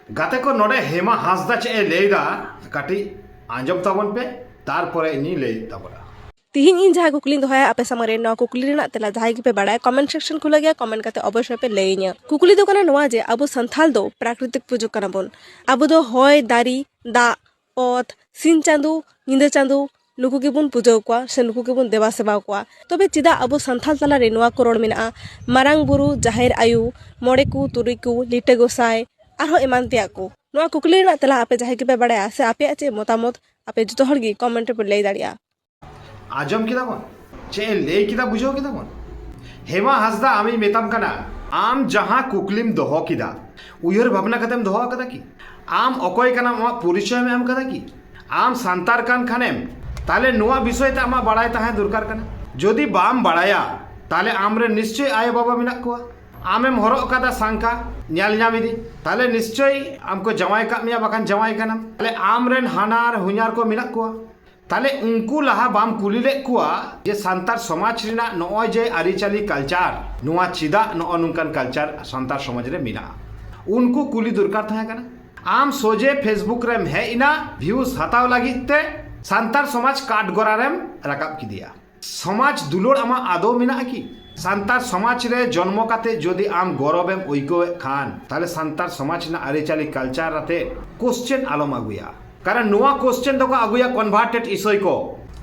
गाते को नोडे हेमा हांसदा चे लेदा काटी आंजम ताबन पे तारपरे इनी ले ताबना तिहिन इन जहाँ कुकली दोहाय आपे सामने नवा कुकली रेना तेला जहाँ की पे बड़ा कमेंट सेक्शन खुला गया कमेंट करते अवश्य पे लेइया कुकली दो कना नवा जे अबो संथाल दो प्राकृतिक पूजो कना बोन अबो दो होय दारी दा ओत सिन चांदू निंदा चांदू नुकु के बुन पूजो कोआ से नुकु के बुन देवा सेवा कोआ तबे चिदा अबो संथाल तला रे नवा कोरोड़ मेना मारांग बुरु जाहिर आयु मोड़े को तुरी को लिटे गोसाय आरो एमान तिया को नवा कुकली रेना तेला आपे जहाँ की पे बड़ा से आपे चे मतामत आपे जतो हड़गी कमेंट पे ले दाड़िया आजम किदा बन चे ले किदा बुझो किदा बन हेमा हांसदा आमी मेताम कना आम जहाँ कुकलिम दोहो किदा उयर भावना कतेम दोहो कदा की आम अकय कना मा परिचय में आम कदा की आम सांतार कान खानेम ताले नुआ विषय ते आमा बाड़ाय ताहे दरकार कना जदि बाम बाड़ाया ताले आमरे निश्चय आय बाबा मिना कोआ आमेम हरो कदा सांका न्याल नामिदी ताले निश्चय आमको जमाय का मिया बाकान जमाय कना ताले आमरेन हानार हुኛर को मिना कोआ ताले उनको लहा बाम कुली ले कुआ जे सांतार समाज रिना नॉय जे आरिचाली कल्चर नुआ चिदा नॉ नुनकान कल्चर सांतार समाज रे मिना उनको कुली दरकार थाहे कना आम सोजे फेसबुक रेम हे इना व्यूज हताव लागिते सांतार समाज काट गोरारेम राकाब की दिया समाज दुलोड़ आमा आदो मिना की सांतार समाज रे जन्म काते जदि आम गौरवेम ओइको खान ताले सांतार समाज ना आरिचाली कल्चर राते क्वेश्चन आलम आगुया कारण नुआ क्वेश्चन दो को आगुया कन्वर्टेड इसोय को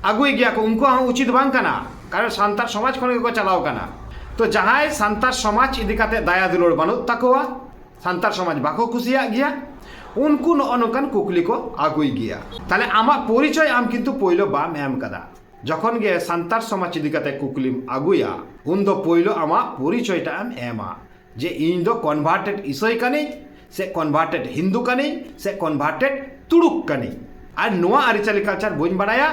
आगुई गया को उनको हम उचित बांग कना कारण सांतार समाज खन को चलाव कना तो जहां सांतार समाज इदी काते दाया दुलोड़ बानु तकोवा सांतार समाज बाको खुशिया गया उनको नौकान कुकली को आगुई गया ताले आमा परिचय आम किंतु पहिलो बाम एम कदा जखन गे सांतार समाज इदी काते कुकलिम आगुया उन दो पहिलो आमा परिचयटा आम एमा जे इन दो कन्वर्टेड इसोय कनी से कन्वर्टेड हिंदू कनी से कन्वर्टेड तुड़ुक कनी और नुआ आरिचाली कल्चर बन बड़ाया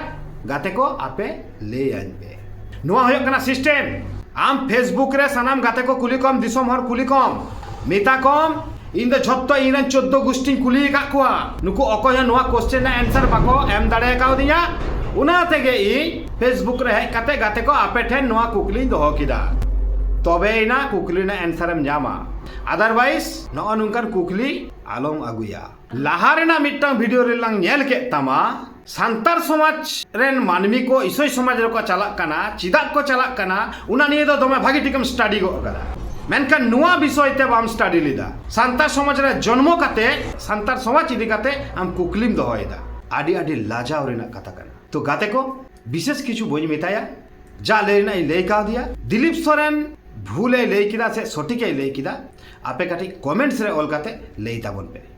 गाते को आपे ले आनबे नुआ होय कना सिस्टम आम फेसबुक रे सनाम गाते को कुली कम दिसम हर कुली कम मेता कम इन द झत्तो इनन 14 गोष्ठी कुली का कुआ नुको अकय नुआ क्वेश्चन आंसर बाको एम दाड़े काउ दिया उना तेगे इ फेसबुक रे काते गाते को आपे ठेन नुआ कुकली दोहो किदा तबे इना कुकली ना आंसर एम जामा अदरवाइज नॉ नुनकान कुकली आलम आगुया लाहारेना मिट्टांग वीडियो रे लांग नेल के तामा सांतार समाज रेन मानमी को इसोय समाज रे को चलाक काना चिदा को चलाक काना उना निये दो दमे भागी टिकम स्टडी गो कदा मेनखान नुआ विषय ते बाम स्टडी लिदा सांतार समाज रे जन्म काते सांतार समाज इदी काते आम कुकलिम दोहोयदा आडी आडी लाजाव रेना कथा काना तो गाते को विशेष किछु बई मेताया जा लेना ले का दिया दिलीप सोरेन भूले ले किदा से सटीक ले किदा आपे काटी कमेंट्स रे ऑल काते ले ताबन पे